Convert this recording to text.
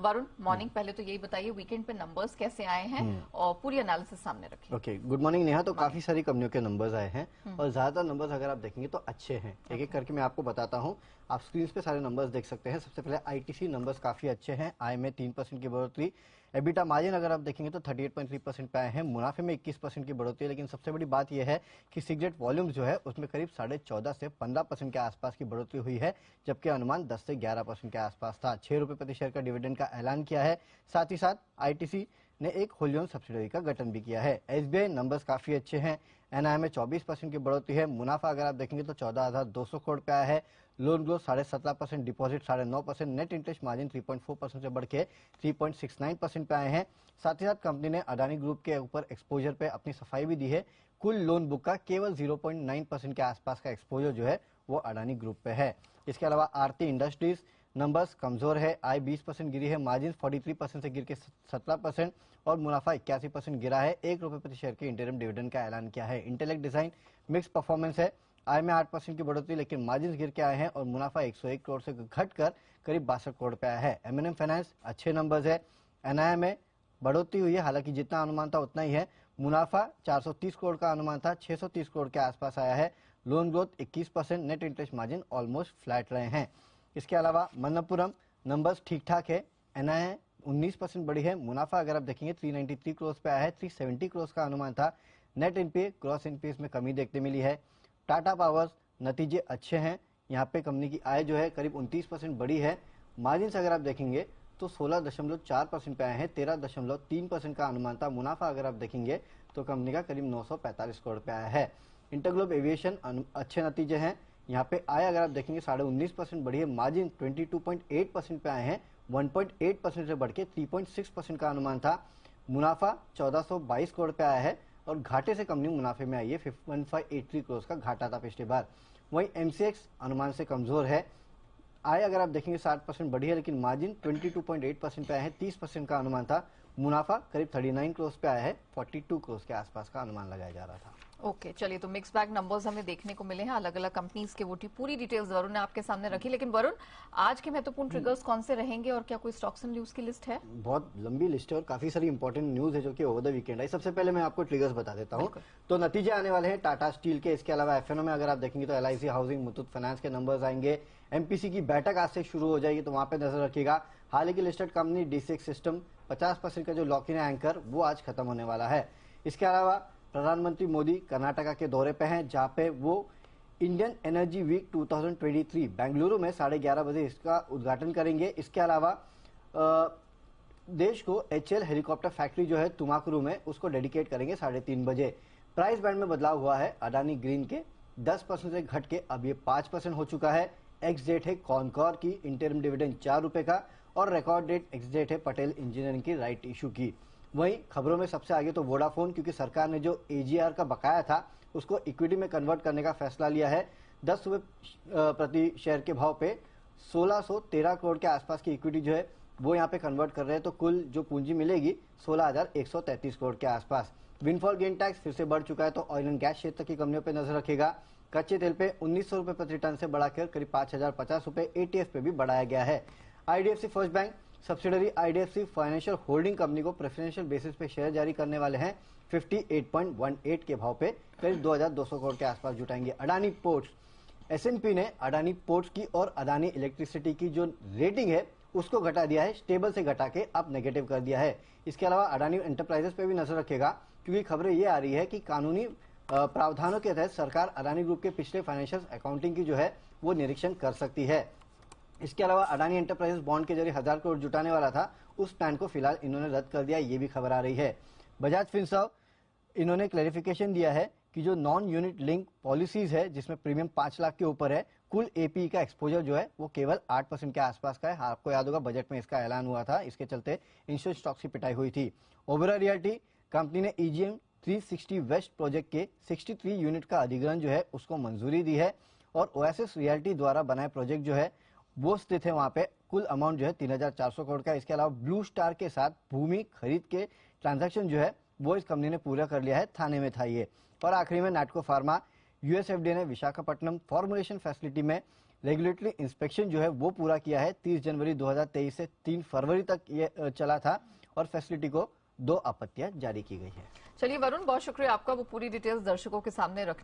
Varun, morning पहले तो यही बताइए वीकेंड पे नंबर्स कैसे आए हैं और पूरी एनालिसिस सामने रखिए। Okay, good morning Neha. तो काफी सारी कंपनियों के नंबर्स आए हैं और ज्यादातर नंबर्स अगर आप देखेंगे तो अच्छे हैं। एक एक करके मैं आपको बताता हूँ। आप स्क्रीन पे सारे नंबर्स देख सकते हैं। सबसे पहले आईटीसी नंबर्स काफी अच्छे हैं। आय में 3% की बढ़ोतरी। एबिटा मार्जिन अगर आप देखेंगे तो 38.3% पे आए हैं। मुनाफे में 21% की बढ़ोतरी है। लेकिन सबसे बड़ी बात यह है कि सिगरेट वॉल्यूम जो है उसमें करीब 14.5 से 15% के आसपास की बढ़ोतरी हुई है, जबकि अनुमान 10 से 11% के आसपास था। 6 रुपए प्रति शेयर का डिविडेंड का ऐलान किया है। साथ ही साथ आईटीसी ने एक होली ओन सब्सिडरी का गठन भी किया है। एसबीआई नंबर्स काफी अच्छे हैं। एनआई में 24% की बढ़ोतरी है। मुनाफा अगर आप देखेंगे तो 14,200 करोड़ पे आया है। Loan growth 17.5%, deposit 9.5%, net interest margin 3.4% से बढ़ के 3.69% पे आए हैं। साथ ही साथ कंपनी ने अडानी ग्रुप के ऊपर एक्सपोजर पे अपनी सफाई भी दी है। कुल लोन बुक का केवल 0.9% के आसपास का एक्सपोजर जो है वो अडानी ग्रुप पे है। इसके अलावा आरती इंडस्ट्रीज नंबर्स कमजोर है। आय 20% गिरी है। मार्जिन 43% से गिर के 17% और मुनाफा 81% गिरा है। 1 रुपए प्रति शेयर के इंटरिम डिविडेंड का ऐलान किया है। इंटेलेक्ट डिजाइन मिक्स परफॉर्मेंस है। आय में 8% की बढ़ोतरी, लेकिन मार्जिन गिर के आए हैं और मुनाफा 101 करोड़ से घटकर करीब 62 करोड़ पे आया है। एमएनएम फाइनेंस अच्छे नंबर्स है। एनआई में बढ़ोतरी हुई है, हालांकि जितना अनुमान था उतना ही है। मुनाफा 430 करोड़ का अनुमान था, 630 करोड़ के आसपास आया है। Loan growth 21%, net interest margin almost flat रहे हैं। इसके अलावा मन्नपुरम नंबर्स ठीक ठाक है। एनआई 19% बढ़ी है। मुनाफा अगर आप देखेंगे 393 करोड़ पे आया है। 370 करोड़ का अनुमान था। नेट एनपीए क्रॉस एनपीए में कमी देखने मिली है। टाटा पावर्स नतीजे अच्छे हैं। यहाँ पे कंपनी की आय जो है करीब 29% बढ़ी है। मार्जिन अगर आप देखेंगे तो 16.4% पे आए हैं। 13.3% का अनुमान था। मुनाफा अगर आप देखेंगे तो कंपनी का करीब 945 करोड़ पे आया है। इंटरग्लोब एविएशन अच्छे नतीजे हैं। यहाँ पे आय अगर आप देखेंगे 19.5% बढ़ी है। मार्जिन 22.8% पे आए हैं। 1.8% से बढ़ के 3.6% का अनुमान था। मुनाफा 1422 करोड़ पे आया है और घाटे से कंपनी मुनाफे में आई है। 1583 करोड़ का घाटा था पिछली बार। वहीं एमसीएक्स अनुमान से कमजोर है। आय अगर आप देखेंगे 60% बढ़ी है, लेकिन मार्जिन 22.8% पे आया है। 30% का अनुमान था। मुनाफा करीब 39 करोड़ पे आया है। 42 करोड़ के आसपास का अनुमान लगाया जा रहा था। ओके, चलिए तो मिक्स बैग नंबर्स हमें देखने को मिले हैं अलग अलग कंपनीज के। वो पूरी डिटेल्स वरुण ने आपके सामने रखी। लेकिन वरुण, आज के महत्वपूर्ण ट्रिगर्स कौन से रहेंगे और क्या कोई स्टॉक्स एंड न्यूज की लिस्ट है? बहुत लंबी लिस्ट है और काफी सारी इंपॉर्टेंट न्यूज है जो कि ओवर द वीकेंड आई। सबसे पहले मैं आपको ट्रिगर्स बता देता हूं। तो नतीजे आने वाले हैं टाटा स्टील के। इसके अलावा एफएनओ में अगर आप देखेंगे तो एलआईसी हाउसिंग, मुथूट फाइनेंस के नंबर्स आएंगे। एमपीसी की बैठक आज से शुरू हो जाएगी, तो वहां पे नजर रखिएगा। हाल ही लिस्टेड कंपनी डी6 सिस्टम 50% का जो लॉक इन एंकर वो आज खत्म होने वाला है। इसके अलावा प्रधानमंत्री मोदी कर्नाटका के दौरे पे हैं, जहां पे वो इंडियन एनर्जी वीक 2023 बेंगलुरु में 11:30 बजे इसका उद्घाटन करेंगे। इसके अलावा देश को एचएल हेलीकॉप्टर फैक्ट्री जो है तुमाकुरु में उसको डेडिकेट करेंगे 3:30 बजे। प्राइस बैंड में बदलाव हुआ है। अडानी ग्रीन के 10% से घट के अब ये 5% हो चुका है। एक्स डेट है कॉनकॉर की इंटरिम डिविडेंड 4 रुपए का और रिकॉर्ड डेट एक्स डेट है पटेल इंजीनियरिंग की राइट इशू की। वहीं खबरों में सबसे आगे तो वोडाफोन, क्योंकि सरकार ने जो एजीआर का बकाया था उसको इक्विटी में कन्वर्ट करने का फैसला लिया है। 10 रुपए प्रति शेयर के भाव पे 1613 करोड़ के आसपास की इक्विटी जो है वो यहाँ पे कन्वर्ट कर रहे हैं। तो कुल जो पूंजी मिलेगी 16,133 करोड़ के आसपास। विंडफॉल गेन टैक्स फिर से बढ़ चुका है, तो ऑयल एंड गैस क्षेत्र की कंपनियों पे नजर रखेगा। कच्चे तेल पे 1900 रुपए प्रति टन से बढ़ाकर करीब 5,050 रुपए एटीएफ पे भी बढ़ाया गया है। IDFC first bank subsidiary IDFC financial holding company को प्रेफरेंशियल बेसिस पे शेयर जारी करने वाले हैं। 58.18 के भाव पे करीब 2,200 करोड़ के आसपास जुटाएंगे। अडानी पोर्ट्स, एसएनपी ने अडानी पोर्ट्स की और अडानी इलेक्ट्रिसिटी की जो रेटिंग है उसको घटा दिया है। स्टेबल से घटा के अब नेगेटिव कर दिया है। इसके अलावा अडानी एंटरप्राइजेस पे भी नजर रखेगा, क्योंकि खबरें ये आ रही है कि कानूनी प्रावधानों के तहत सरकार अडानी ग्रुप के पिछले फाइनेंशियल अकाउंटिंग की जो है वो निरीक्षण कर सकती है। इसके अलावा अडानी एंटरप्राइजेस बॉन्ड के जरिए 1000 करोड़ जुटाने वाला था, उस प्लान को फिलहाल इन्होंने रद्द कर दिया, ये भी खबर आ रही है। बजाज फिनसर्व इन्होंने क्लैरिफिकेशन दिया है कि जो नॉन यूनिट लिंक पॉलिसीज है जिसमें प्रीमियम 5 लाख के ऊपर है, कुल एपी का एक्सपोजर जो है वो केवल 8% के आसपास का है। आपको याद होगा बजट में इसका ऐलान हुआ था, इसके चलते इंश्योरेंस स्टॉक्स की पिटाई हुई थी। ओबेरॉय रियल्टी कंपनी ने ईजीएम 360 वेस्ट प्रोजेक्ट के 63 यूनिट का अधिग्रहण जो है उसको मंजूरी दी है और ओएसिस रियल्टी द्वारा बनाए प्रोजेक्ट जो है वो स्थित है वहां पे। कुल अमाउंट जो है 3,400 करोड़ का। इसके अलावा ब्लू स्टार के साथ भूमि खरीद के ट्रांजैक्शन जो है वो इस कंपनी ने पूरा कर लिया है, थाने में था ये। और आखिरी में नाटको फार्मा, यूएसएफडीए ने विशाखापट्टनम फॉर्मुलेशन फैसिलिटी में रेगुलेटरी इंस्पेक्शन जो है वो पूरा किया है। 30 जनवरी 2023 से 3 फरवरी तक ये चला था और फैसिलिटी को 2 आपत्तियां जारी की गई है। चलिए वरुण, बहुत शुक्रिया आपका, वो पूरी डिटेल्स दर्शकों के सामने रखने